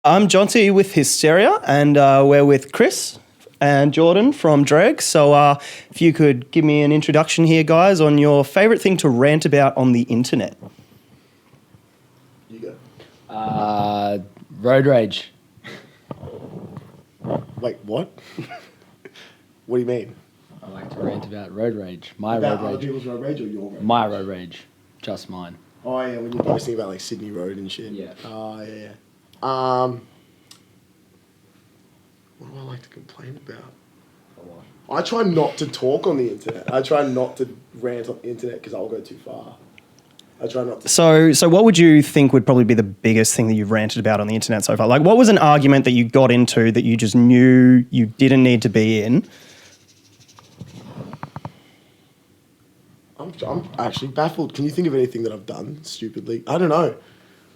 I'm Jonty with Hysteria, and we're with Chris and Jordan from Dregg. So if you could give me an introduction here, guys, on your favourite thing to rant about on the internet. You go. Road rage. Wait, what? What do you mean? I like to rant about road rage. My About road other rage. people's road rage or your road? My road rage. Just mine. Oh yeah, when you're posting about like Sydney Road and shit. Yeah. Oh yeah. What do I like to complain about? I try not to talk on the internet. I try not to rant on the internet because I'll go too far. I try not to. So what would you think would probably be the biggest thing that you've ranted about on the internet so far? Like, what was an argument that you got into that you just knew you didn't need to be in? I'm actually baffled. Can you think of anything that I've done stupidly? I don't know.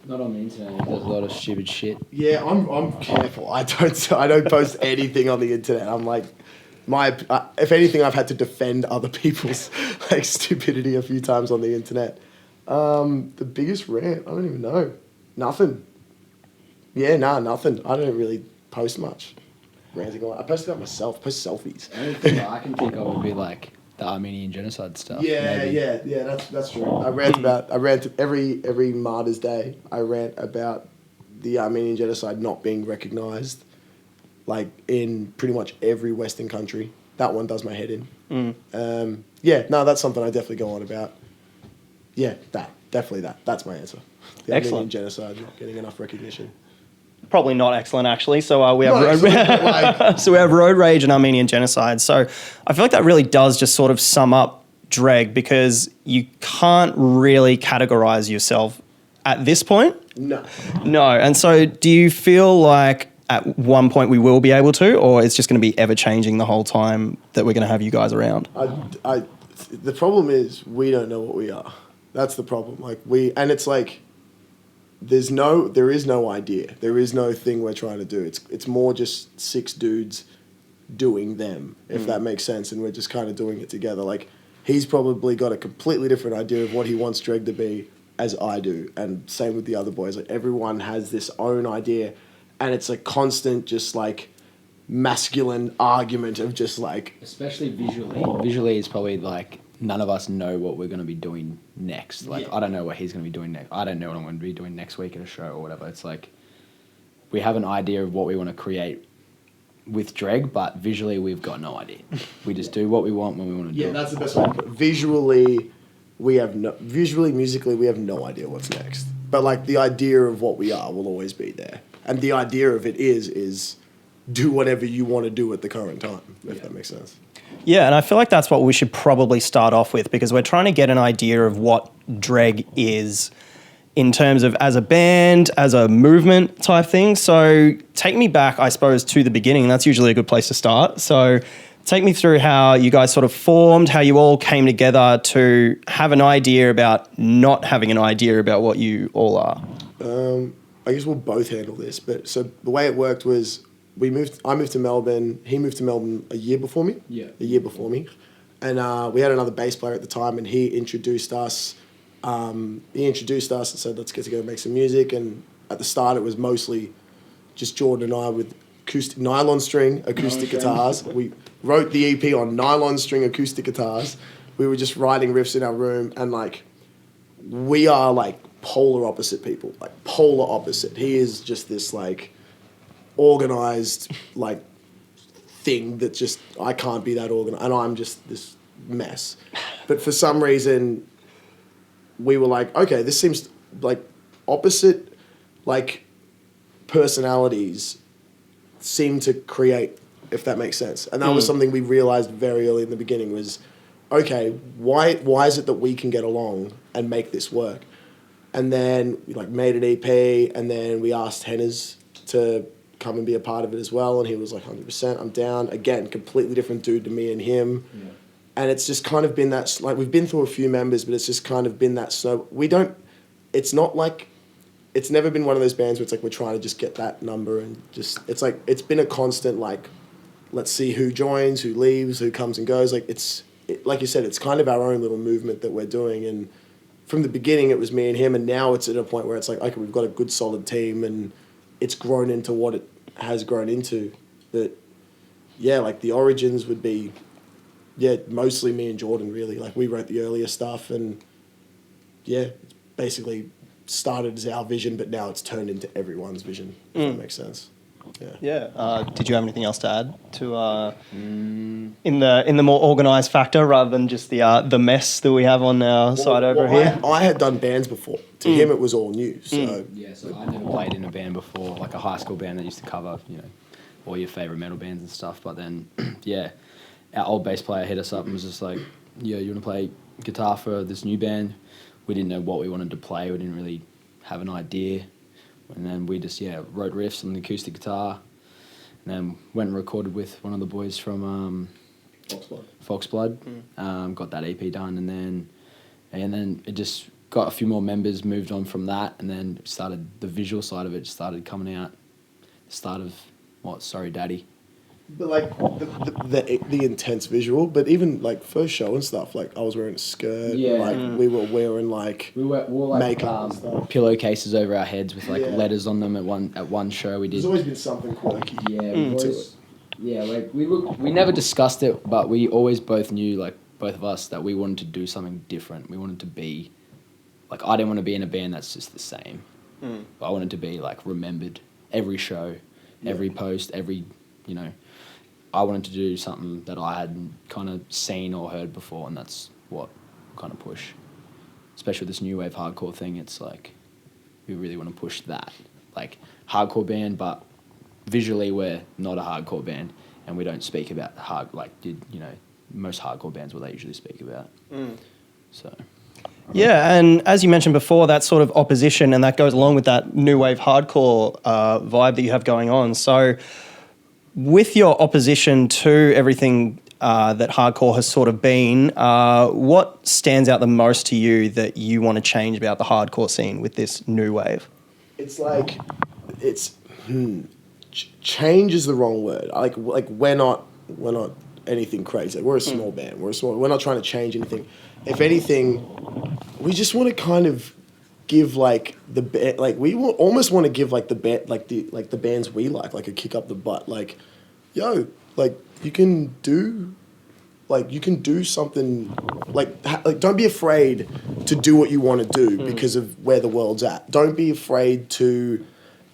Not on the internet. There's a lot of stupid shit. Yeah, I'm careful. I don't post anything on the internet. I'm like, if anything, I've had to defend other people's like stupidity a few times on the internet. The biggest rant, I don't even know. Nothing. Yeah, nothing. I don't really post much. Ranting on. I post about myself. Post selfies. The only thing I can think of would be like the Armenian genocide stuff. Yeah, maybe. yeah. That's true. I rant every Martyrs Day. I rant about the Armenian genocide not being recognised, like in pretty much every Western country. That one does my head in. That's something I definitely go on about. Yeah, definitely that. That's my answer. The Excellent. Armenian genocide not getting enough recognition. Probably not excellent, actually. So we have Not excellent, but, so we have road rage and Armenian genocide. So I feel like that really does just sort of sum up Dregg, because you can't really categorize yourself at this point. No. And so do you feel like at one point we will be able to, or it's just going to be ever changing the whole time that we're going to have you guys around? The problem is we don't know what we are. That's the problem. And it's like, there is no idea. There is no thing we're trying to do. It's more just six dudes doing them, if that makes sense, and we're just kind of doing it together. Like, he's probably got a completely different idea of what he wants Dregg to be as I do, and same with the other boys. Like, everyone has this own idea, and it's a constant just like masculine argument of just like... Especially visually. Visually, it's probably like none of us know what we're going to be doing next. Like, yeah. I don't know what he's going to be doing next. I don't know what I'm going to be doing next week at a show or whatever. It's like we have an idea of what we want to create with Dregg, but visually we've got no idea. We just do what we want when we want to do it. Yeah, that's the best way to put it. Visually, musically, we have no idea what's next. But like the idea of what we are will always be there. And the idea of it is do whatever you want to do at the current time, if that makes sense. Yeah, and I feel like that's what we should probably start off with, because we're trying to get an idea of what Dregg is in terms of as a band, as a movement type thing. So take me back, I suppose, to the beginning. That's usually a good place to start. So take me through how you guys sort of formed, how you all came together to have an idea about not having an idea about what you all are. I guess we'll both handle this. But so the way it worked was I moved to Melbourne. He moved to Melbourne a year before me. Yeah. A year before me. And we had another bass player at the time, and he introduced us. And said, let's get together and make some music. And at the start, it was mostly just Jordan and I with nylon string acoustic guitars. We wrote the EP on nylon string acoustic guitars. We were just writing riffs in our room, and like, we are like polar opposite people, like polar opposite. He is just this like organized like thing that just, I can't be that organized, and I'm just this mess. But for some reason, we were like, okay, this seems like opposite like personalities seem to create, if that makes sense. And that was something we realized very early in the beginning was, okay, why is it that we can get along and make this work? And then we like made an EP, and then we asked Henners to come and be a part of it as well, and he was like 100%, I'm down. Again, completely different dude to me and him. Yeah. And it's just kind of been that, like, we've been through a few members, but it's just kind of been that it's not like, it's never been one of those bands where it's like we're trying to just get that number, and just, it's like, it's been a constant like, let's see who joins, who leaves, who comes and goes. Like, like you said, it's kind of our own little movement that we're doing, and from the beginning it was me and him, and now it's at a point where it's like, okay, we've got a good solid team, and it's grown into what it has grown into. That, yeah, like the origins would be, yeah, mostly me and Jordan, really. Like, we wrote the earlier stuff, and yeah, it's basically started as our vision, but now it's turned into everyone's vision, if that makes sense. Yeah. Did you have anything else to add to in the more organised factor rather than just the mess that we have on our side over here? I had done bands before. To him, it was all new. So Yeah, so I never played in a band before, like a high school band that used to cover, all your favourite metal bands and stuff. But then, yeah, our old bass player hit us up and was just like, yeah, you want to play guitar for this new band? We didn't know what we wanted to play. We didn't really have an idea. And then we just, wrote riffs on the acoustic guitar, and then went and recorded with one of the boys from Foxblood. Got that EP done, and then it just got a few more members, moved on from that, and then started the visual side of it started coming out. Start of Sorry Daddy. But like the intense visual, but even like first show and stuff, like I was wearing a skirt, we were wearing like wore makeup and stuff. Pillowcases over our heads with letters on them at one show we did. There's always been something quirky. We never discussed it, but we always both knew, like both of us, that we wanted to do something different. We wanted to be like, I didn't want to be in a band that's just the same. But I wanted to be like remembered every show, every post, every I wanted to do something that I hadn't kind of seen or heard before, and that's what kind of push. Especially with this new wave hardcore thing, it's like we really want to push that. Like, hardcore band, but visually we're not a hardcore band, and we don't speak about most hardcore bands what they usually speak about. So. Yeah, and as you mentioned before, that sort of opposition, and that goes along with that new wave hardcore vibe that you have going on. So, with your opposition to everything that hardcore has sort of been, what stands out the most to you that you want to change about the hardcore scene with this new wave? It's like, change is the wrong word. Like we're not anything crazy. Like, we're a small band. We're not trying to change anything. If anything, we just want to kind of give like we almost want to give like the band like the bands we like a kick up the butt. Like, yo, like you can do something like don't be afraid to do what you want to do because of where the world's at. Don't be afraid to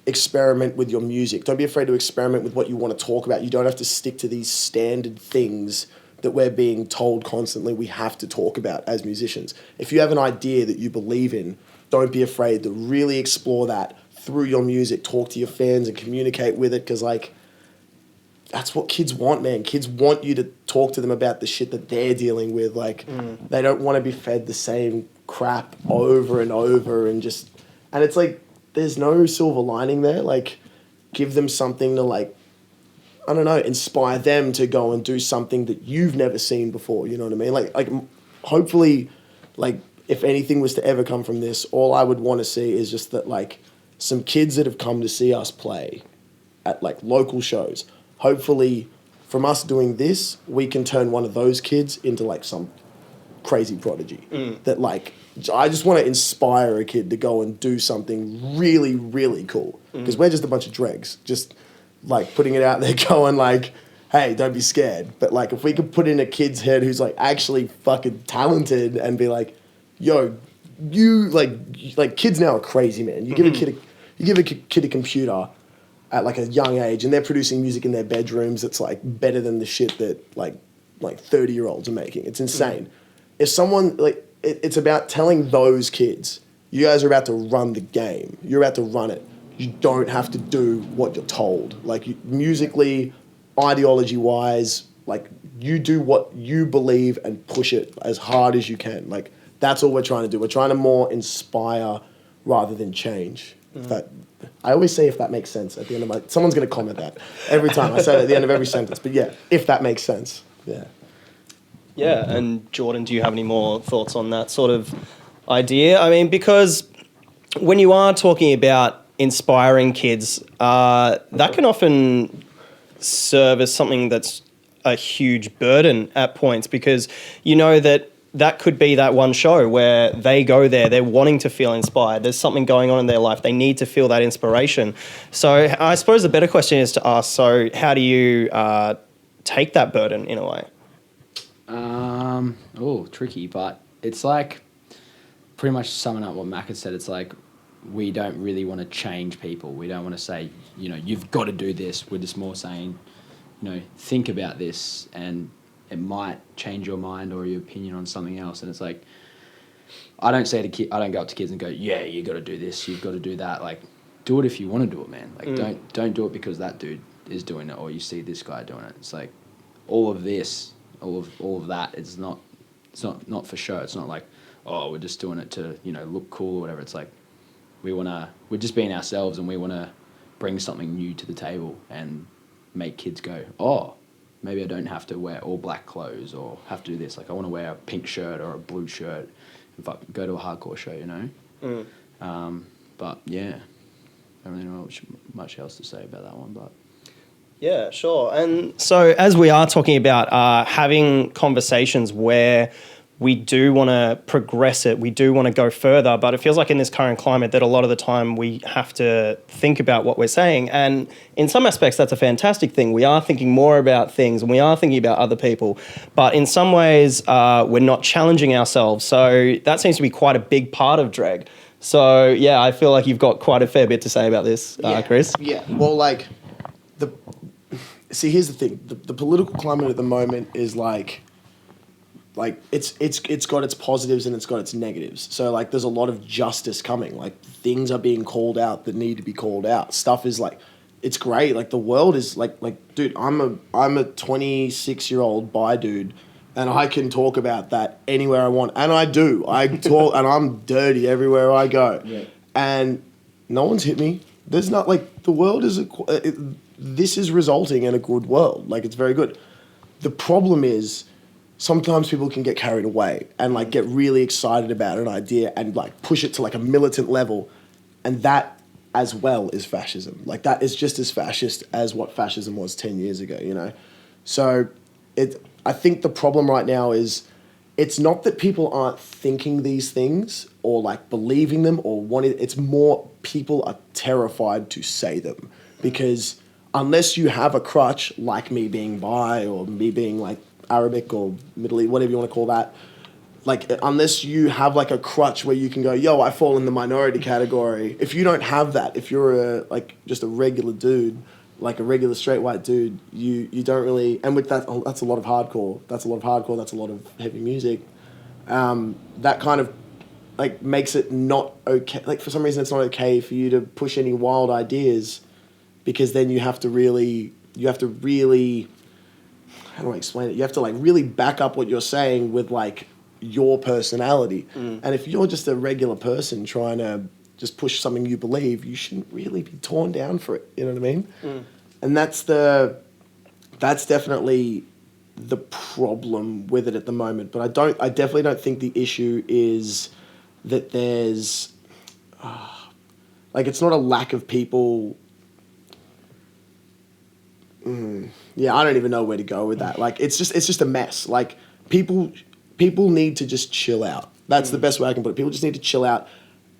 experiment with your music. Don't be afraid to experiment with what you want to talk about. You don't have to stick to these standard things that we're being told constantly we have to talk about as musicians. If you have an idea that you believe in, don't be afraid to really explore that through your music. Talk to your fans and communicate with it, because like that's what kids want, man. Kids want you to talk to them about the shit that they're dealing with. Like they don't want to be fed the same crap over and over and it's like there's no silver lining there. Like, give them something to like, I don't know, inspire them to go and do something that you've never seen before. You know what I mean? Like hopefully, like if anything was to ever come from this, all I would want to see is just that like some kids that have come to see us play at like local shows. Hopefully, from us doing this, we can turn one of those kids into like some crazy prodigy that like, I just want to inspire a kid to go and do something really, really cool. Because we're just a bunch of dregs, just like putting it out there going like, hey, don't be scared. But like if we could put in a kid's head who's like actually fucking talented and be like, yo, you like kids now are crazy, man. You give a kid a computer at like a young age and they're producing music in their bedrooms that's like better than the shit that like 30-year-olds are making. It's insane. If someone like, it's about telling those kids, you guys are about to run the game. You're about to run it. You don't have to do what you're told. Like musically, ideology-wise, like you do what you believe and push it as hard as you can. Like that's all we're trying to do. We're trying to more inspire rather than change. I always say if that makes sense at the end of someone's going to comment that every time. I say it at the end of every sentence. But yeah, if that makes sense. Yeah. Yeah, and Jordan, do you have any more thoughts on that sort of idea? I mean, because when you are talking about inspiring kids, that can often serve as something that's a huge burden at points, because you know that that could be that one show where they go there, they're wanting to feel inspired. There's something going on in their life. They need to feel that inspiration. So I suppose the better question is to ask, so how do you take that burden in a way? Tricky, but it's like pretty much summing up what Mac had said. It's like we don't really want to change people. We don't want to say, you've got to do this. We're just more saying, think about this and it might change your mind or your opinion on something else. And it's like, I don't go up to kids and go, yeah, you got to do this, you've got to do that. Like, do it if you want to do it, man. Like, don't do it because that dude is doing it or you see this guy doing it. It's like all of this, all of that. It's not for show. It's not like, oh, we're just doing it to look cool or whatever. It's like we're just being ourselves and we want to bring something new to the table and make kids go, oh, maybe I don't have to wear all black clothes or have to do this. Like, I want to wear a pink shirt or a blue shirt if I go to a hardcore show, But yeah, I don't really know much else to say about that one, but. Yeah, sure. And so as we are talking about having conversations where we do want to progress it, we do want to go further, but it feels like in this current climate that a lot of the time we have to think about what we're saying. And in some aspects, that's a fantastic thing. We are thinking more about things and we are thinking about other people. But in some ways, we're not challenging ourselves. So that seems to be quite a big part of Dregg. So, yeah, I feel like you've got quite a fair bit to say about this, Chris. Yeah, well, like, here's the thing. The political climate at the moment is like it's got its positives and it's got its negatives. So like there's a lot of justice coming. Like things are being called out that need to be called out. Stuff is like, it's great. Like the world is like dude, I'm a 26-year-old bi dude and I can talk about that anywhere I want. And I do. I talk and I'm dirty everywhere I go. Yeah. And no one's hit me. There's not like the world is this is resulting in a good world. Like it's very good. The problem is sometimes people can get carried away and like get really excited about an idea and like push it to like a militant level. And that as well is fascism. Like that is just as fascist as what fascism was 10 years ago, So I think the problem right now is it's not that people aren't thinking these things or like believing them or wanting, it's more people are terrified to say them because unless you have a crutch like me being bi or me being like Arabic or Middle East, whatever you want to call that, like unless you have like a crutch where you can go, yo, I fall in the minority category. If you don't have that, if you're just a regular dude, like a regular straight white dude, you don't really, and with that, that's a lot of hardcore. That's a lot of heavy music. That kind of like makes it not okay. Like for some reason, it's not okay for you to push any wild ideas because then you have to really, how do I explain it? You have to like really back up what you're saying with like your personality. And if you're just a regular person trying to just push something you believe, you shouldn't really be torn down for it. You know what I mean? And that's definitely the problem with it at the moment. But I definitely don't think the issue is that there's like it's not a lack of people. Yeah, I don't even know where to go with that. Like, it's just a mess. Like, people need to just chill out. That's the best way I can put it. People just need to chill out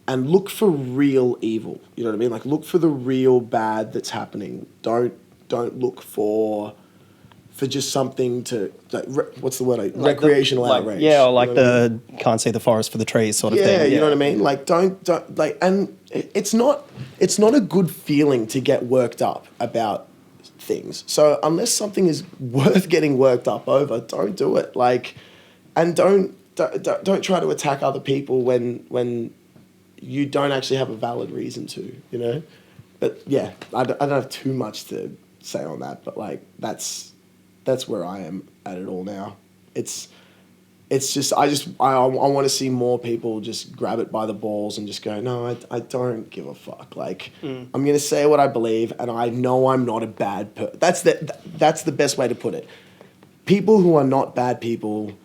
and look for real evil. You know what I mean? Like, look for the real bad that's happening. Don't look for just something to like, what's the word? Like recreational outrage. Yeah, or like can't see the forest for the trees sort of thing. Yeah, you know what I mean? Like, don't like, and it's not a good feeling to get worked up about things. So unless something is worth getting worked up over, don't do it. Like, and don't try to attack other people when you don't actually have a valid reason to, But yeah, I don't have too much to say on that. But like, that's where I am at it all now. It's just I want to see more people just grab it by the balls and just go, no, I don't give a fuck. Like, I'm going to say what I believe, and I know I'm not a bad person. That's the best way to put it. People who are not bad people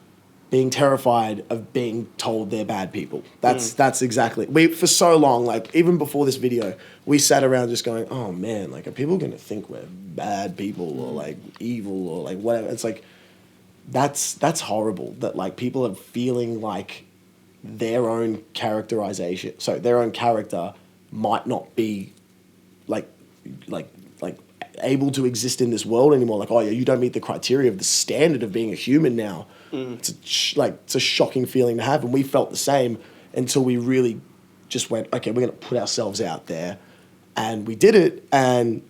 being terrified of being told they're bad people. That's exactly. For so long, like, even before this video, we sat around just going, oh, man, like, are people going to think we're bad people or, like, evil or, like, whatever? It's like, that's horrible that like people are feeling like their own their own character might not be like able to exist in this world anymore. Like, oh yeah, you don't meet the criteria of the standard of being a human now. It's a shocking feeling to have, and we felt the same until we really just went, okay, we're gonna put ourselves out there, and we did it, and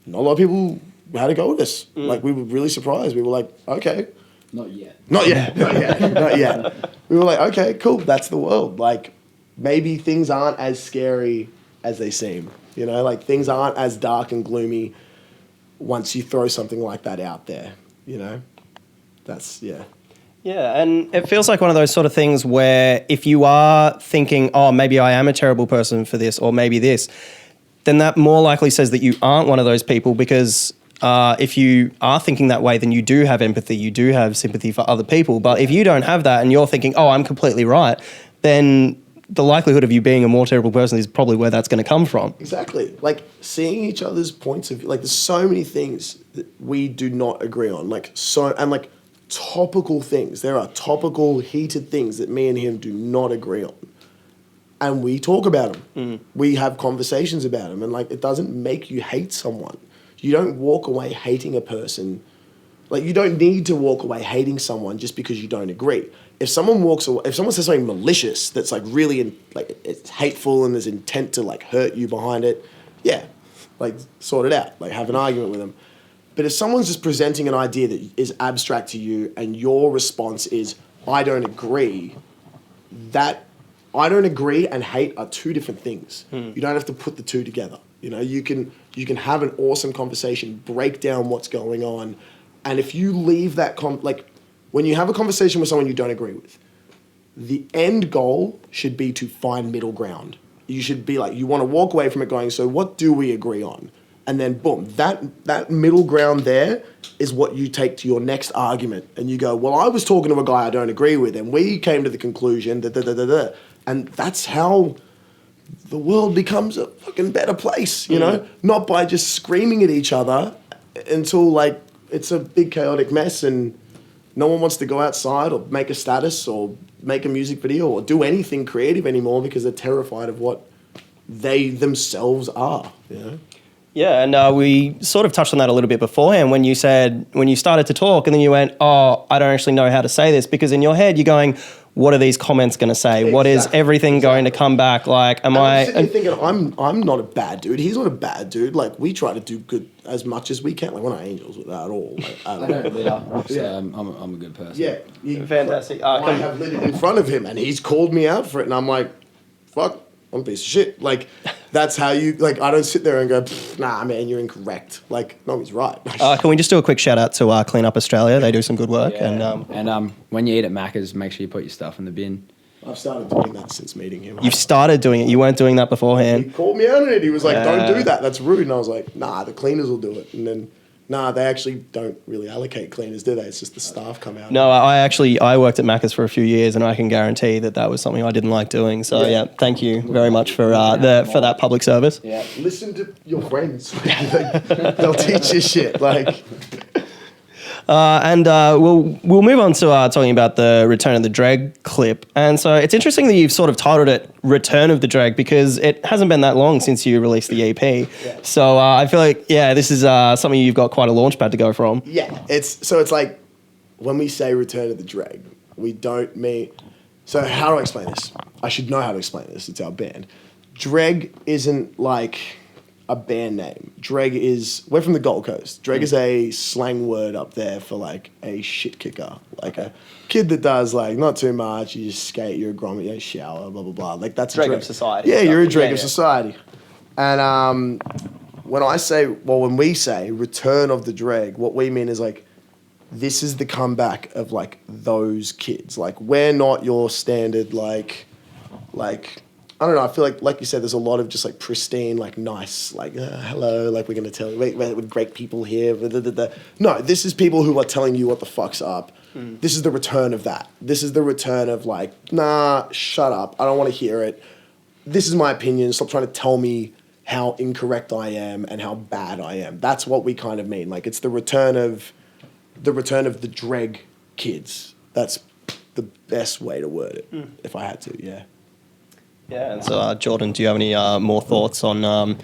not a lot of people had to go with us. Like, we were really surprised. We were like, okay. Not yet. Not yet. We were like, okay, cool, that's the world. Like, maybe things aren't as scary as they seem. You know, like, things aren't as dark and gloomy once you throw something like that out there, you know? That's, yeah. Yeah, and it feels like one of those sort of things where if you are thinking, oh, maybe I am a terrible person for this, or maybe this, then that more likely says that you aren't one of those people, because if you are thinking that way, then you do have empathy, you do have sympathy for other people. But if you don't have that and you're thinking, oh, I'm completely right, then the likelihood of you being a more terrible person is probably where that's going to come from. Exactly. Like, seeing each other's points of view, like, there's so many things that we do not agree on. Like, topical things. There are topical, heated things that me and him do not agree on. And we talk about them. We have conversations about them. And, like, it doesn't make you hate someone. You don't walk away hating a person. Like, you don't need to walk away hating someone just because you don't agree. If someone says something malicious that's, like, really, it's hateful and there's intent to, like, hurt you behind it, yeah, like, sort it out. Like, have an argument with them. But if someone's just presenting an idea that is abstract to you and your response is, I don't agree, that I don't agree and hate are two different things. You don't have to put the two together. You know, you can have an awesome conversation, break down what's going on, and if you leave that when you have a conversation with someone you don't agree with, the end goal should be to find middle ground. You should be like, you want to walk away from it going, so what do we agree on? And then boom, that middle ground there is what you take to your next argument. And you go, well, I was talking to a guy I don't agree with, and we came to the conclusion that. And that's how the world becomes a fucking better place, you know? Not by just screaming at each other until, like, it's a big chaotic mess and no one wants to go outside or make a status or make a music video or do anything creative anymore because they're terrified of what they themselves are, you know? Yeah, and we sort of touched on that a little bit beforehand when you started to talk and then you went, oh, I don't actually know how to say this, because in your head you're going, what are these comments going to say? Exactly. What is everything going to come back? Like, I'm thinking, I'm not a bad dude. He's not a bad dude. Like, we try to do good as much as we can. Like, we're not angels with that at all. Like, I don't litter, so I'm a good person. Yeah. Fantastic. I have littered in front of him and he's called me out for it and I'm like, fuck, I'm a piece of shit. Like, that's how you, like, I don't sit there and go, nah, man, you're incorrect. Like, no, he's right. Can we just do a quick shout out to Clean Up Australia? They do some good work. Yeah. And when you eat at Macca's, make sure you put your stuff in the bin. I've started doing that since meeting him. You've started doing it. You weren't doing that beforehand. He called me out on it. He was like, don't do that. That's rude. And I was like, nah, the cleaners will do it. And then, nah, they actually don't really allocate cleaners, do they? It's just the staff come out. No, I worked at Macca's for a few years, and I can guarantee that was something I didn't like doing. So yeah, thank you very much for that public service. Yeah, listen to your friends. They'll teach you shit. Like, we'll move on to talking about the Return of the Dregg clip. And so it's interesting that you've sort of titled it Return of the Dregg, because it hasn't been that long since you released the EP. Yeah. So I feel like, this is something you've got quite a launch pad to go from. Yeah, it's like when we say Return of the Dregg, we don't mean... So how do I explain this? I should know how to explain this. It's our band. Dregg isn't like a band name. Dregg is... We're from the Gold Coast. Dregg is a slang word up there for, like, a shit kicker. Like a kid that does, like, not too much. You just skate, you're a grommet, you shower, blah, blah, blah. Like, that's Dregg of society. Yeah, you're a Dregg of society. And when we say Return of the Dregg, what we mean is, like, this is the comeback of, like, those kids. Like, we're not your standard, like... I don't know, I feel like you said, there's a lot of just, like, pristine, like, nice, like, hello, like, we're going to tell you, we're great people here. Blah, blah, blah. No, this is people who are telling you what the fuck's up. This is the return of that. This is the return of, like, nah, shut up. I don't want to hear it. This is my opinion. Stop trying to tell me how incorrect I am and how bad I am. That's what we kind of mean. Like, it's the return of the Dregg kids. That's the best way to word it, if I had to, yeah. Yeah, and so Jordan, do you have any more thoughts on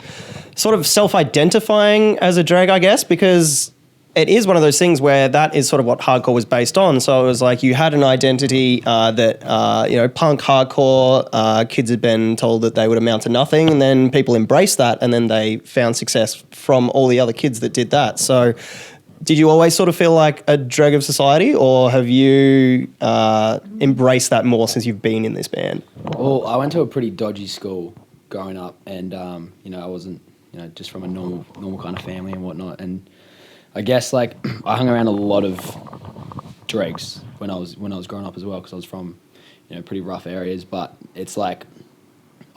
sort of self-identifying as a drag, I guess? Because it is one of those things where that is sort of what hardcore was based on. So it was like you had an identity that, punk, hardcore, kids had been told that they would amount to nothing, and then people embraced that, and then they found success from all the other kids that did that. So did you always sort of feel like a drag of society, or have you embraced that more since you've been in this band? Well, I went to a pretty dodgy school growing up, and I wasn't just from a normal kind of family and whatnot. And I guess like I hung around a lot of dregs when I was growing up as well, because I was from pretty rough areas. But it's like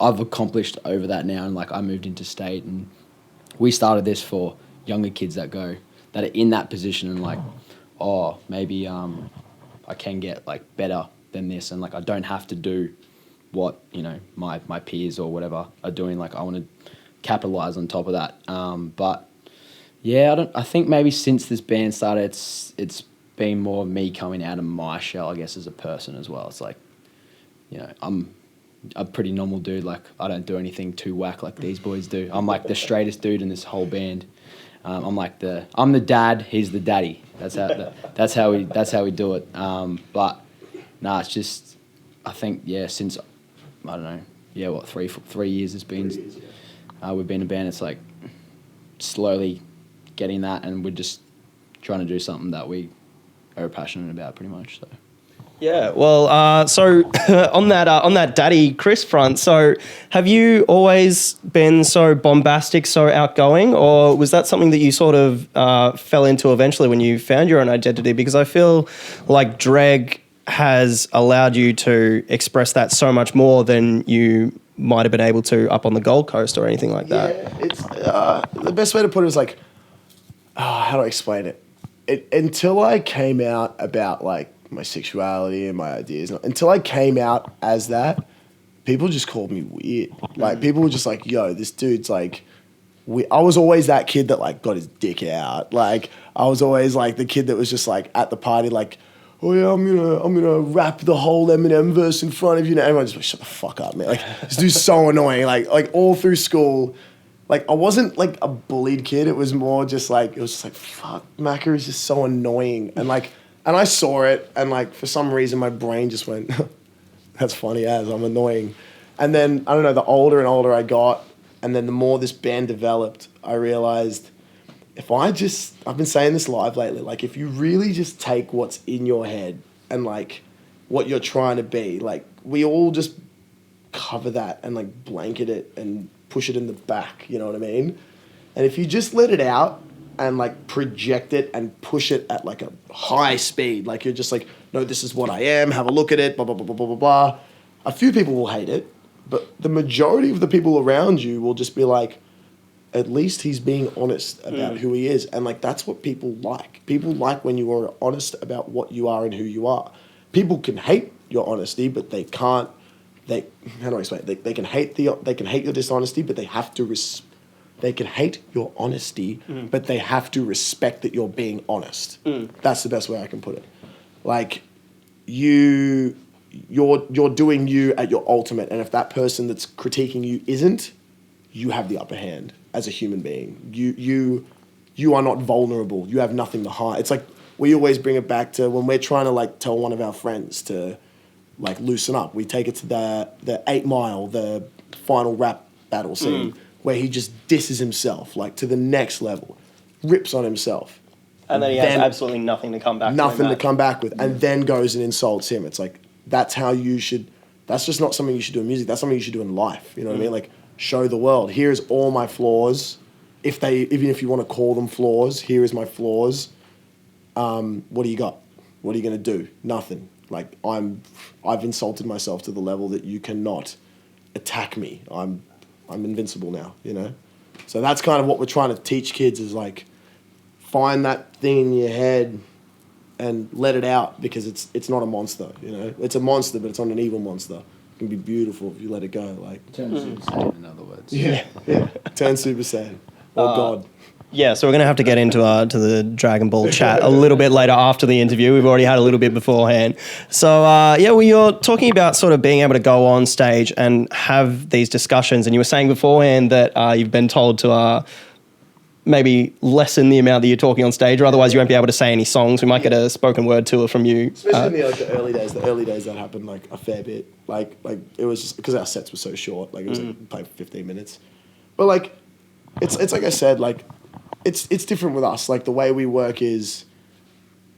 I've accomplished over that now, and like I moved into state, and we started this for younger kids that are in that position and like, oh, maybe I can get like better than this, and like I don't have to do what my peers or whatever are doing. Like I want to capitalize on top of that. But yeah, I think maybe since this band started, it's been more me coming out of my shell, I guess, as a person as well. It's like, I'm a pretty normal dude. Like I don't do anything too whack like these boys do. I'm like the straightest dude in this whole band. I'm the dad. He's the daddy. That's how we do it. But nah, it's just I think since I don't know, what 3 years it's been. We've been a band. It's like slowly getting that, and we're just trying to do something that we are passionate about, pretty much. So. Yeah, well, so on that Daddy Chris front, so have you always been so bombastic, so outgoing, or was that something that you sort of fell into eventually when you found your own identity? Because I feel like Dregg has allowed you to express that so much more than you might have been able to up on the Gold Coast or anything like that. Yeah, it's the best way to put it is like, how do I explain it? Until I came out about like my sexuality and my ideas, until I came out as that, people just called me weird. Like people were just like, yo, this dude's like, I was always that kid that like got his dick out. Like I was always like the kid that was just like at the party like, oh yeah, I'm gonna rap the whole Eminem verse in front of you. And everyone just like, shut the fuck up, man. Like this dude's so annoying. Like all through school, like I wasn't like a bullied kid. It was more just like, it was just like, fuck, Macca is just so annoying. And like, and I saw it, and like for some reason my brain just went, that's funny as I'm annoying. And then I don't know, the older and older I got, and then the more this band developed, I realized I've been saying this live lately, like if you really just take what's in your head and like what you're trying to be, like we all just cover that and like blanket it and push it in the back, you know what I mean? And if you just let it out and like project it and push it at like a high speed, like you're just like, no, this is what I am, have a look at it, blah, blah, blah, blah, blah, blah, blah. A few people will hate it, but the majority of the people around you will just be like, at least he's being honest about who he is. And like, that's what people like. People like when you are honest about what you are and who you are. People can hate your honesty, but they can't, how do I explain it? They can hate your dishonesty, but they have to they can hate your honesty, but they have to respect that you're being honest. That's the best way I can put it. Like you're doing you at your ultimate, and if that person that's critiquing you isn't, you have the upper hand as a human being. You are not vulnerable. You have nothing to hide. It's like we always bring it back to when we're trying to like tell one of our friends to like loosen up. We take it to the 8 Mile, the final rap battle scene, where he just disses himself like to the next level, rips on himself. And then he has absolutely nothing to come back with. Nothing to come back with, and then goes and insults him. It's like, that's how you should, that's just not something you should do in music. That's something you should do in life. You know what I mean? Like, show the world, here's all my flaws. Even if you want to call them flaws, here is my flaws. What do you got? What are you going to do? Nothing. Like, I've insulted myself to the level that you cannot attack me. I'm invincible now, you know? So that's kind of what we're trying to teach kids is like, find that thing in your head and let it out, because it's not a monster, you know? It's a monster, but it's not an evil monster. It can be beautiful if you let it go. Like Turn Super Saiyan, in other words. Yeah. Turn Super Saiyan. Or God. Yeah, so we're going to have to get into to the Dragon Ball chat a little bit later after the interview. We've already had a little bit beforehand. So, well, you're talking about sort of being able to go on stage and have these discussions, and you were saying beforehand that you've been told to maybe lessen the amount that you're talking on stage, or otherwise you won't be able to say any songs. We might get a spoken word tour from you. Especially in the early days. The early days that happened like a fair bit. Like it was just because our sets were so short. Like it was like play for 15 minutes. But like it's like I said, like it's different with us. Like the way we work is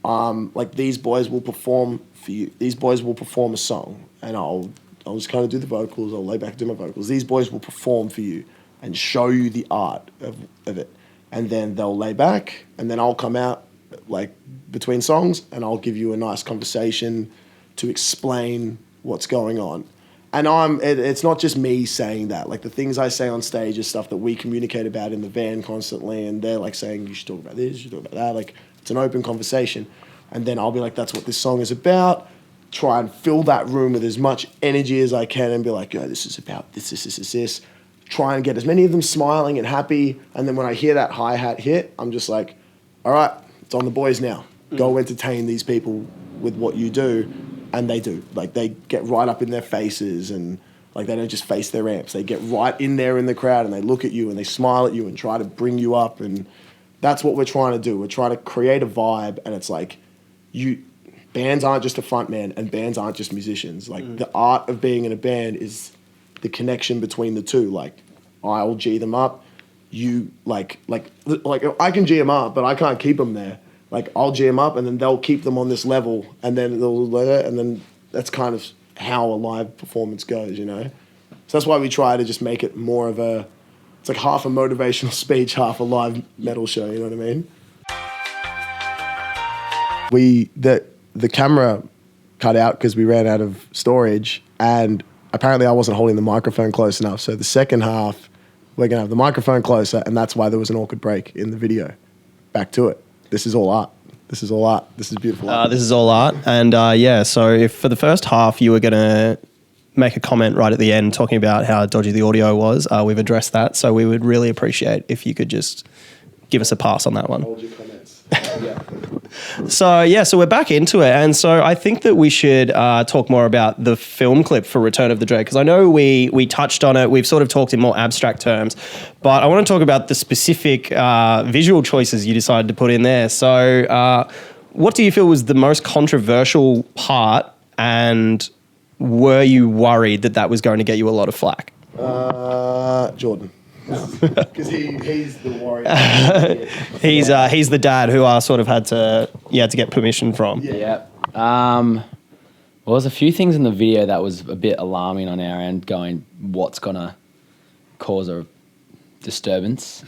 like these boys will perform for you. These boys will perform a song, and I'll just kind of do the vocals. I'll lay back and do my vocals. These boys will perform for you and show you the art of it. And then they'll lay back, and then I'll come out like between songs, and I'll give you a nice conversation to explain what's going on. And it's not just me saying that. Like the things I say on stage is stuff that we communicate about in the van constantly, and they're like saying, you should talk about this, you should talk about that. Like it's an open conversation. And then I'll be like, that's what this song is about. Try and fill that room with as much energy as I can and be like, yo, this is about this. Try and get as many of them smiling and happy. And then when I hear that hi-hat hit, I'm just like, all right, it's on the boys now. Go entertain these people with what you do. And they do. Like, they get right up in their faces, and like they don't just face their amps. They get right in there in the crowd, and they look at you and they smile at you and try to bring you up. And that's what we're trying to do. We're trying to create a vibe, and it's like bands aren't just a front man, and bands aren't just musicians. Like the art of being in a band is the connection between the two. Like I'll G them up, you like I can G them up, but I can't keep them there. Like I'll G them up, and then they'll keep them on this level, and then that's kind of how a live performance goes, you know. So that's why we try to just make it more of it's like half a motivational speech, half a live metal show. You know what I mean? The camera cut out because we ran out of storage, and apparently I wasn't holding the microphone close enough. So the second half, we're going to have the microphone closer, and that's why there was an awkward break in the video. Back to it. This is all art. This is all art. This is beautiful art. This is all art. And so if for the first half you were going to make a comment right at the end talking about how dodgy the audio was, we've addressed that. So we would really appreciate if you could just give us a pass on that one. Hold your comments. Yeah. So we're back into it. And so I think that we should talk more about the film clip for Return of the Dregg, because I know we touched on it. We've sort of talked in more abstract terms, but I want to talk about the specific visual choices you decided to put in there. So what do you feel was the most controversial part, and were you worried that was going to get you a lot of flack? Jordan. Because he's the warrior. He's the dad who sort of had to get permission from. Yeah. Well, there's a few things in the video that was a bit alarming on our end, going, what's gonna cause a disturbance?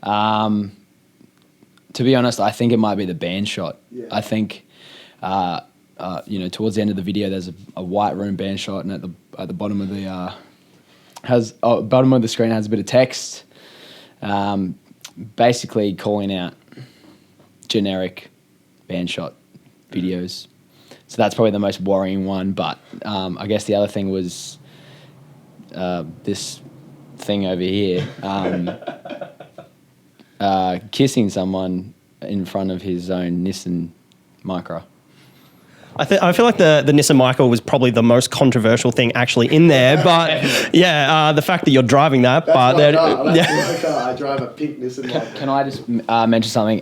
To be honest, I think it might be the band shot. Yeah. I think, towards the end of the video, there's a white room band shot, and at the bottom of the bottom of the screen has a bit of text, basically calling out generic band shot videos. So that's probably the most worrying one. But I guess the other thing was this thing over here, kissing someone in front of his own Nissan Micra. I feel like the Nissan Micra was probably the most controversial thing actually in there, but the fact that you're driving that. That's my car. That's my car. I drive a pink Nissan Micra. Can I just mention something?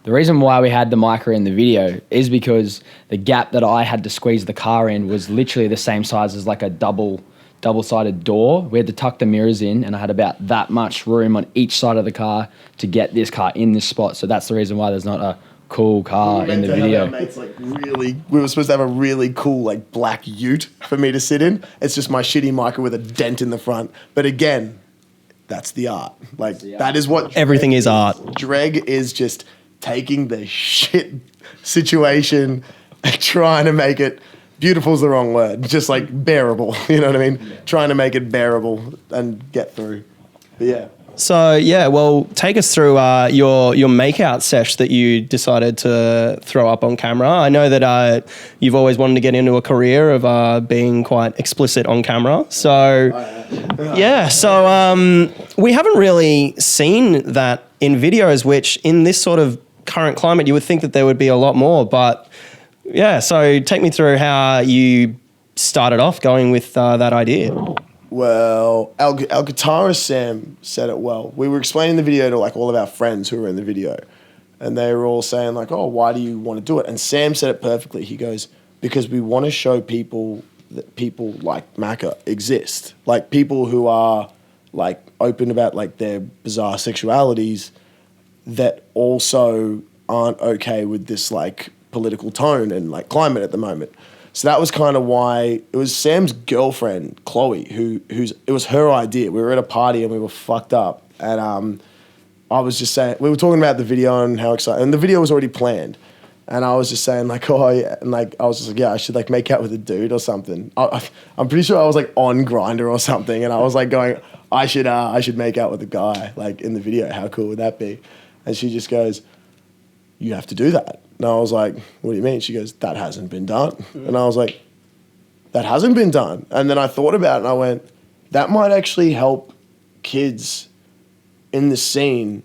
The reason why we had the Micra in the video is because the gap that I had to squeeze the car in was literally the same size as like a double-sided door. We had to tuck the mirrors in, and I had about that much room on each side of the car to get this car in this spot. So that's the reason why there's not a cool car in the video. We were supposed to have a really cool like black ute for me to sit in. It's just my shitty Micra with a dent in the front. But again, that's the art. Like that is what everything is art. Dregg is just taking the shit situation and trying to make it beautiful is the wrong word. Just like bearable. You know what I mean? Yeah. Trying to make it bearable and get through. But yeah, So yeah, well, take us through your makeout sesh that you decided to throw up on camera. I know that you've always wanted to get into a career of being quite explicit on camera. So yeah, so we haven't really seen that in videos, which in this sort of current climate you would think that there would be a lot more. But yeah, so take me through how you started off going with that idea. Well, our guitarist Sam said it well. We were explaining the video to like all of our friends who were in the video, and they were all saying like, "Oh, why do you want to do it?" And Sam said it perfectly. He goes, "Because we want to show people that people like Macca exist, like people who are like open about like their bizarre sexualities, that also aren't okay with this like political tone and like climate at the moment." So that was kind of why it was Sam's girlfriend, Chloe, it was her idea. We were at a party and we were fucked up. And I was just saying, we were talking about the video and how excited, and the video was already planned. And I was just saying like, oh yeah, and like, I was just like, yeah, I should like make out with a dude or something. I'm pretty sure I was like on Grindr or something. And I was like going, I should make out with a guy like in the video. How cool would that be? And she just goes, you have to do that. And I was like, what do you mean? She goes, that hasn't been done. And I was like, that hasn't been done. And then I thought about it and I went, that might actually help kids in the scene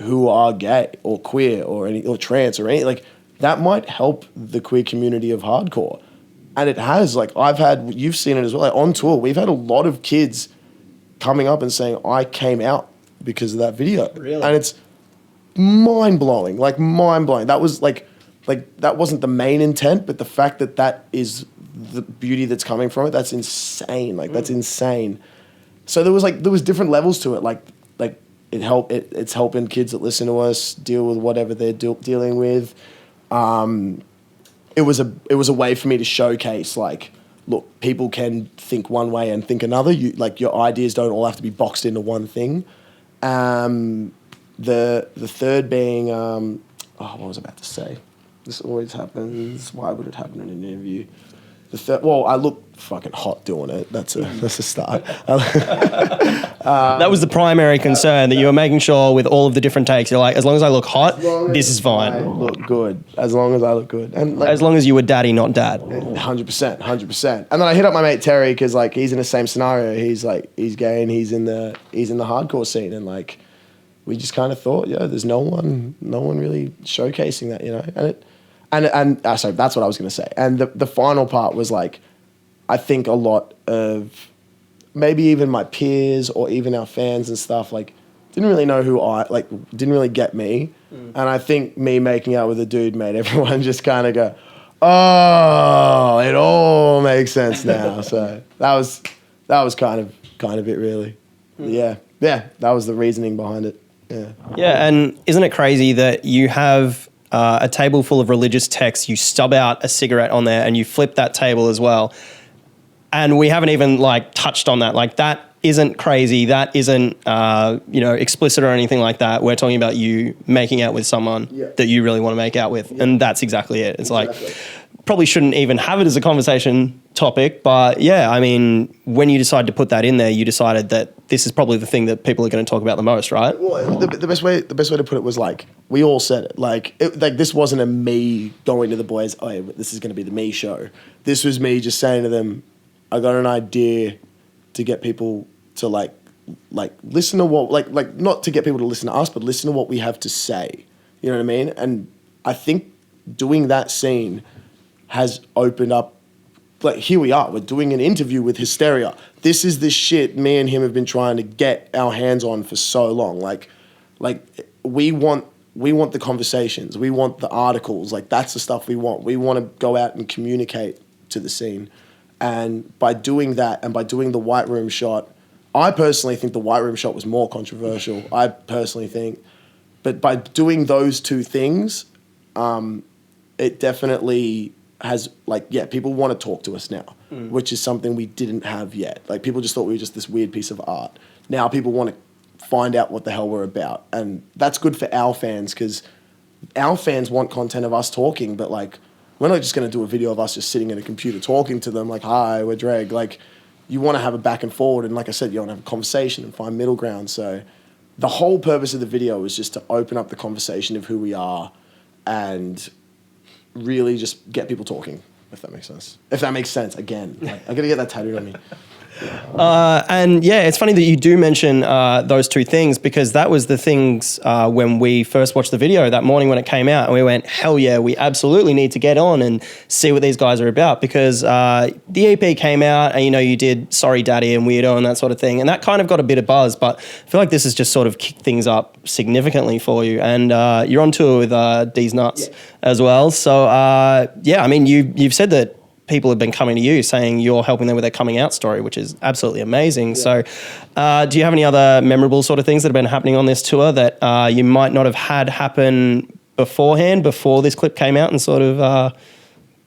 who are gay or queer or trans or anything. Like, that might help the queer community of hardcore. And it has. Like, you've seen it as well. Like, on tour, we've had a lot of kids coming up and saying, I came out because of that video. Really? And it's mind-blowing. That was like that wasn't the main intent, but the fact that that is the beauty that's coming from it, that's insane. Like, that's insane. So there was different levels to it. Like it's helping kids that listen to us deal with whatever they're dealing with. It was a way for me to showcase, like, look, people can think one way and think another. Your ideas don't all have to be boxed into one thing. The third being, what was I about to say? This always happens. Why would it happen in an interview? I look fucking hot doing it. That's a start. That was the primary concern, that you were making sure with all of the different takes, you're like, as long as I look hot, this is fine. I look good. As long as I look good. And like, as long as you were daddy, not dad. 100%. And then I hit up my mate Terry, because like he's in the same scenario. He's gay and he's in the hardcore scene, and like we just kind of thought, there's no one really showcasing that, you know. So that's what I was going to say. And the final part was like, I think a lot of maybe even my peers or even our fans and stuff like didn't really know didn't really get me. And I think me making out with a dude made everyone just kind of go, oh, it all makes sense now. So that was kind of it really. Yeah, that was the reasoning behind it. Yeah, and isn't it crazy that you have a table full of religious texts, you stub out a cigarette on there and you flip that table as well. And we haven't even like touched on that. Like, that isn't crazy. That isn't, explicit or anything like that. We're talking about you making out with someone that you really want to make out with. And that's exactly it. It's like, probably shouldn't even have it as a conversation topic, but yeah, I mean, when you decided to put that in there, you decided that this is probably the thing that people are going to talk about the most, right? Well, the best way to put it was like, we all said it. Like this wasn't a me going to the boys, oh, yeah, this is going to be the me show. This was me just saying to them, I got an idea to get people to like listen to what, like not to get people to listen to us, but listen to what we have to say. You know what I mean? And I think doing that scene has opened up, like, here we are, we're doing an interview with Hysteria. This is the shit me and him have been trying to get our hands on for so long. Like we want the conversations, we want the articles, like that's the stuff we want. We want to go out and communicate to the scene. And by doing that, and by doing the White Room shot, I personally think the White Room shot was more controversial, I personally think. But by doing those two things, it definitely has, like, people want to talk to us now, which is something we didn't have yet. Like, people just thought we were just this weird piece of art. Now people want to find out what the hell we're about. And that's good for our fans, because our fans want content of us talking, but, like, we're not just going to do a video of us just sitting at a computer talking to them, like, hi, we're Dregg. Like, you want to have a back and forward, and like I said, you want to have a conversation and find middle ground. So the whole purpose of the video was just to open up the conversation of who we are and really just get people talking, if that makes sense. If that makes sense, again. Like, I got to get that tattooed on me. And yeah, it's funny that you do mention those two things, because that was the things when we first watched the video that morning when it came out, and we went, hell yeah, we absolutely need to get on and see what these guys are about, because the EP came out and, you know, you did Sorry Daddy and Weirdo and that sort of thing, and that kind of got a bit of buzz, but I feel like this has just sort of kicked things up significantly for you, and you're on tour with D's Nuts as well. So yeah, I mean, you've said that people have been coming to you saying you're helping them with their coming out story, which is absolutely amazing. Yeah. So do you have any other memorable sort of things that have been happening on this tour that you might not have had happen beforehand, before this clip came out and sort of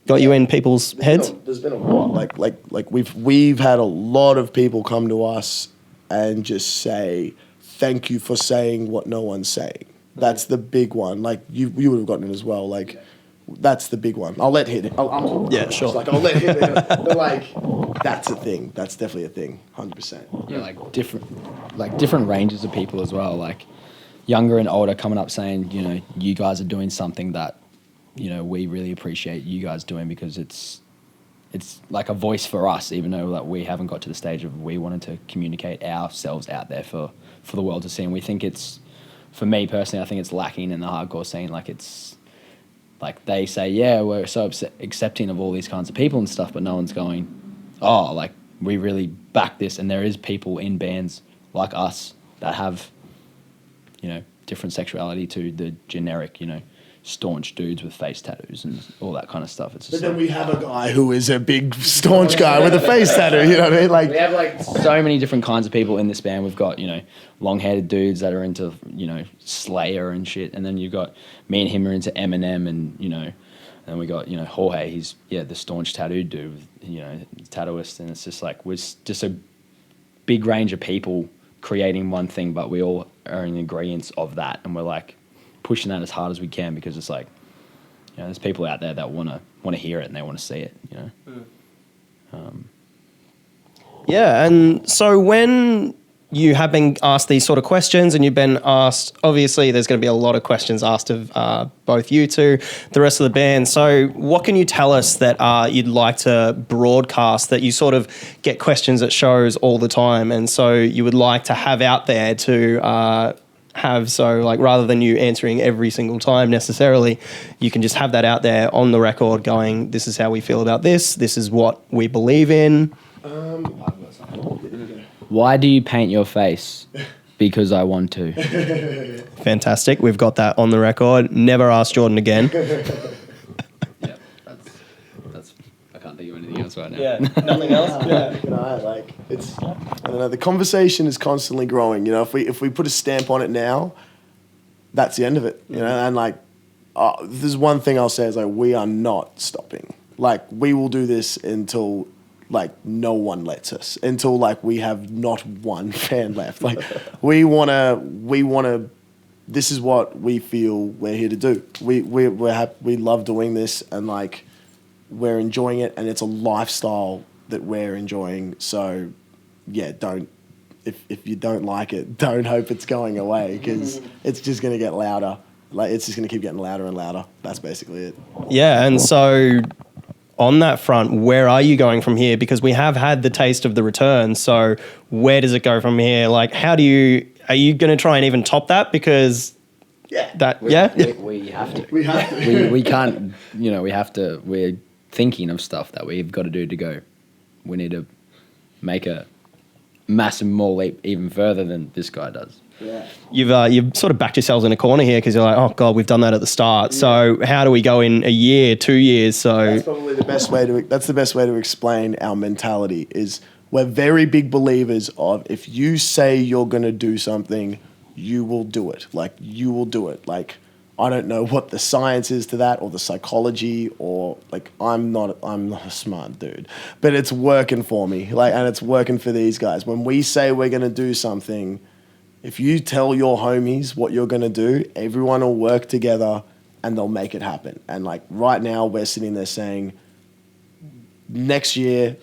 got you in people's heads? There's been a lot. Like we've had a lot of people come to us and just say, thank you for saying what no one's saying. That's the big one. Like you would have gotten it as well. Like, that's the big one. I'll let hit it. Yeah, sure. Like, I'll let hit it. But like, that's a thing. That's definitely a thing. 100%. Yeah, like different ranges of people as well. Like younger and older coming up saying, you know, you guys are doing something that, you know, we really appreciate you guys doing, because it's like a voice for us, even though like we haven't got to the stage of we wanted to communicate ourselves out there for the world to see. And we think it's, for me personally, I think it's lacking in the hardcore scene. Like it's, like they say, yeah, we're so accepting of all these kinds of people and stuff, but no one's going, oh, like we really back this. And there is people in bands like us that have, you know, different sexuality to the generic, you know, staunch dudes with face tattoos and all that kind of stuff. It's just but then we have a guy who is a big staunch guy with a face tattoo, you know what I mean? Like, we have like so many different kinds of people in this band. We've got, you know, long-haired dudes that are into, you know, Slayer and shit, and then you've got me and him are into Eminem, and, you know, and we got, you know, Jorge, he's the staunch tattooed dude, you know, tattooist, and it's just like we're just a big range of people creating one thing, but we all are in agreement of that, and we're like pushing that as hard as we can, because it's like, you know, there's people out there that want to hear it and they want to see it, you know. Yeah, and so when you have been asked these sort of questions, and you've been asked, obviously there's going to be a lot of questions asked of both you two, the rest of the band. So what can you tell us that you'd like to broadcast, that you sort of get questions at shows all the time, and so you would like to have out there to have, so like rather than you answering every single time necessarily, you can just have that out there on the record going, this is how we feel about this is what we believe in. Why do you paint your face? Because I want to. Fantastic. We've got that on the record. Never ask Jordan again. Yeah, that's. I can't think of anything else right now. Yeah, nothing else. Yeah. You know, like it's, I don't know. The conversation is constantly growing. You know, if we put a stamp on it now, that's the end of it. You know, and like, there's one thing I'll say is like, we are not stopping. Like, we will do this until like no one lets us, until like we have not one fan left. Like we wanna. This is what we feel we're here to do. We love doing this, and like we're enjoying it, and it's a lifestyle that we're enjoying. So yeah, if you don't like it, don't hope it's going away, because it's just gonna get louder. Like it's just gonna keep getting louder and louder. That's basically it. Yeah, and so on that front, where are you going from here? Because we have had the taste of the return. So where does it go from here? Like, are you going to try and even top that? Because we have to. We have to. we can't, you know, we have to. We're thinking of stuff that we've got to do to go. We need to make a massive more leap even further than this guy does. Yeah. You've sort of backed yourselves in a corner here, because you're like, oh God, we've done that at the start. Yeah. So how do we go in a year, 2 years? So that's probably the best way to. That's the best way to explain our mentality. Is we're very big believers of, if you say you're going to do something, you will do it. Like, you will do it. Like, I don't know what the science is to that, or the psychology, or like, I'm not a smart dude, but it's working for me. Like, and it's working for these guys. When we say we're going to do something, if you tell your homies what you're going to do, everyone will work together and they'll make it happen. And like right now, we're sitting there saying, next year,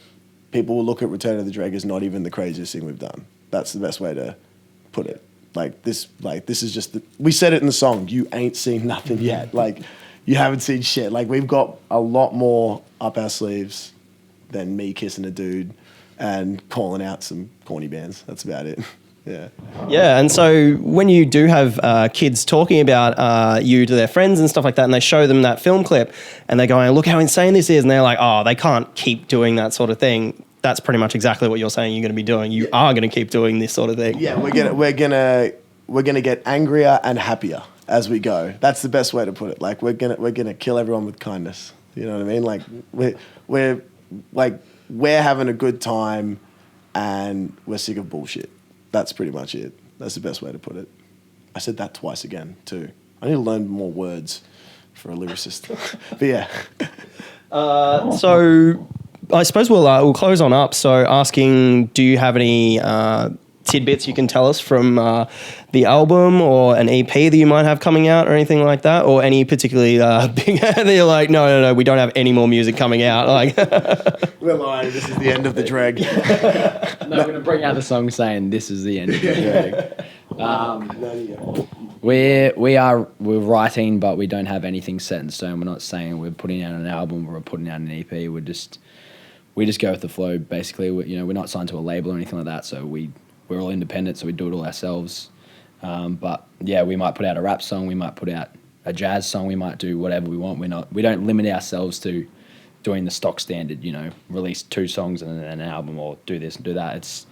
people will look at Return of the Dregg as not even the craziest thing we've done. That's the best way to put it. this is just we said it in the song. You ain't seen nothing yet. Like, you haven't seen shit. Like, we've got a lot more up our sleeves than me kissing a dude and calling out some corny bands. That's about it. Yeah. Yeah, and so when you do have kids talking about you to their friends and stuff like that, and they show them that film clip, and they're going, "Look how insane this is," and they're like, "Oh, they can't keep doing that sort of thing." That's pretty much exactly what you're saying you're going to be doing. You are going to keep doing this sort of thing. Yeah, we're gonna get angrier and happier as we go. That's the best way to put it. Like, we're gonna kill everyone with kindness. You know what I mean? Like, we're having a good time, and we're sick of bullshit. That's pretty much it. That's the best way to put it. I said that twice again, too. I need to learn more words for a lyricist. But yeah. So I suppose we'll close on up. So asking, do you have any tidbits you can tell us from the album or an EP that you might have coming out or anything like that? Or any particularly big that you're like, no, we don't have any more music coming out. Like, we're lying. This is the end of the Dregg. No, we're going to bring out the song saying this is the end of the Dregg. We're writing, but we don't have anything set in stone. We're not saying we're putting out an album or we're putting out an EP. We just go with the flow. Basically, we're not signed to a label or anything like that. So we're all independent, so we do it all ourselves. But yeah, we might put out a rap song, we might put out a jazz song, we might do whatever we want. We don't limit ourselves to doing the stock standard, release 2 songs and then an album, or do this and do that. It's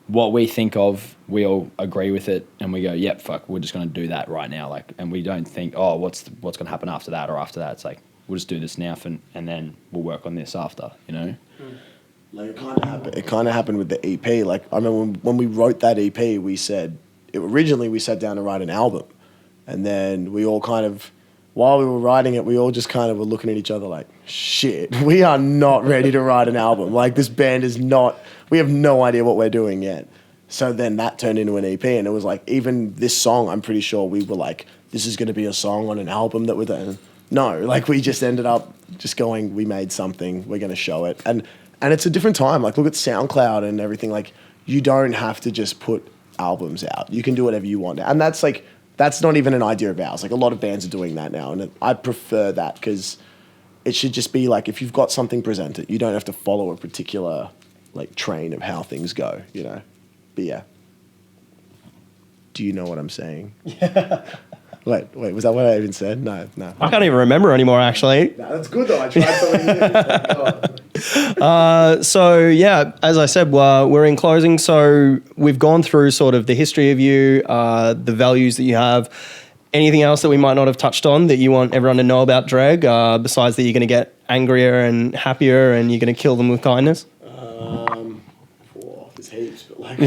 what we think of, we all agree with it, and we go, yep, fuck, we're just going to do that right now. Like, and we don't think, oh, what's going to happen after that or after that. It's like, we'll just do this now, and then we'll work on this after, Like, it kind of happened with the EP. Like, I remember when we wrote that EP, originally we sat down to write an album, and then we all kind of, while we were writing it, we all just kind of were looking at each other like, shit, we are not ready to write an album. Like, this band is not, we have no idea what we're doing yet. So then that turned into an EP, and it was like, even this song, I'm pretty sure we were like, this is going to be a song on an album that we're doing. No, like, we just ended up just going, we made something, we're going to show it. And it's a different time. Like, look at SoundCloud and everything. Like, you don't have to just put albums out. You can do whatever you want. And that's not even an idea of ours. Like, a lot of bands are doing that now. And I prefer that, because it should just be like, if you've got something, present it. You don't have to follow a particular, like, train of how things go, But yeah. Do you know what I'm saying? Yeah. Wait, was that what I even said? No. I can't even remember anymore, actually. No, that's good, though. I tried something new. So, yeah, as I said, we're in closing. So we've gone through sort of the history of you, the values that you have. Anything else that we might not have touched on that you want everyone to know about Dregg, besides that you're going to get angrier and happier and you're going to kill them with kindness? There's heaps, but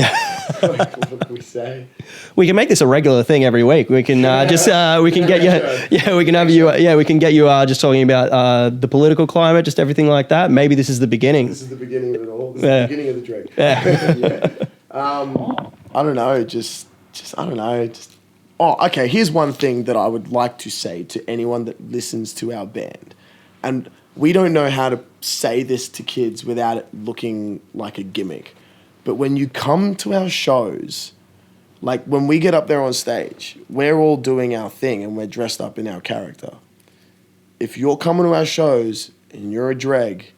what can we say? We can make this a regular thing every week. We can we can get you, we can have you, we can get you just talking about the political climate, just everything like that. Maybe this is the beginning. This is the beginning of it all. This is the beginning of the Dregg. Yeah. I don't know. Just I don't know. Oh, okay. Here's one thing that I would like to say to anyone that listens to our band, and we don't know how to say this to kids without it looking like a gimmick. But when you come to our shows, like when we get up there on stage, we're all doing our thing and we're dressed up in our character. If you're coming to our shows and you're a Dregg,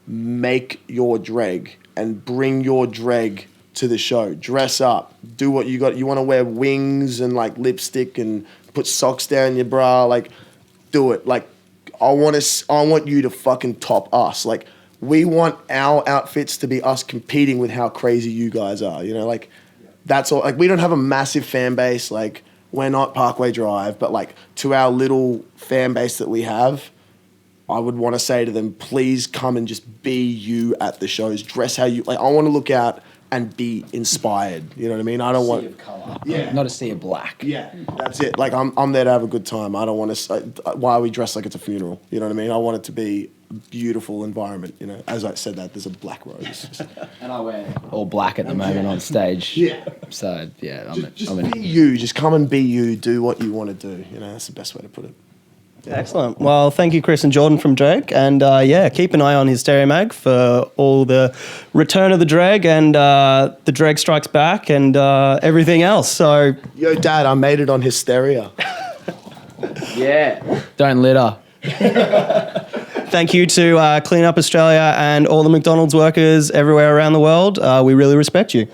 make your Dregg and bring your Dregg to the show. Dress up. Do what you got. You want to wear wings and like lipstick and put socks down your bra. Like, do it. Like, I want you to fucking top us. Like, we want our outfits to be us competing with how crazy you guys are. Like, that's all. Like, we don't have a massive fan base. Like, we're not Parkway Drive, but like, to our little fan base that we have, I would want to say to them, please come and just be you at the shows. Dress how you like. I want to look out and be inspired. You know what I mean? I don't want sea of color, not a sea of black. Yeah, that's it. Like, I'm there to have a good time. I don't want to. Why are we dressed like it's a funeral? You know what I mean? I want it to be a beautiful environment. As I said that, there's a black rose. And I wear all black at the moment on stage. Yeah. So yeah, Just be you. Just come and be you. Do what you want to do. That's the best way to put it. Excellent. Well, thank you, Chris and Jordan from Dregg. And keep an eye on Hysteria Mag for all the return of the Dregg and the Dregg Strikes Back and everything else. So, Yo, Dad, I made it on Hysteria. Yeah. Don't litter. thank you to Clean Up Australia and all the McDonald's workers everywhere around the world. We really respect you.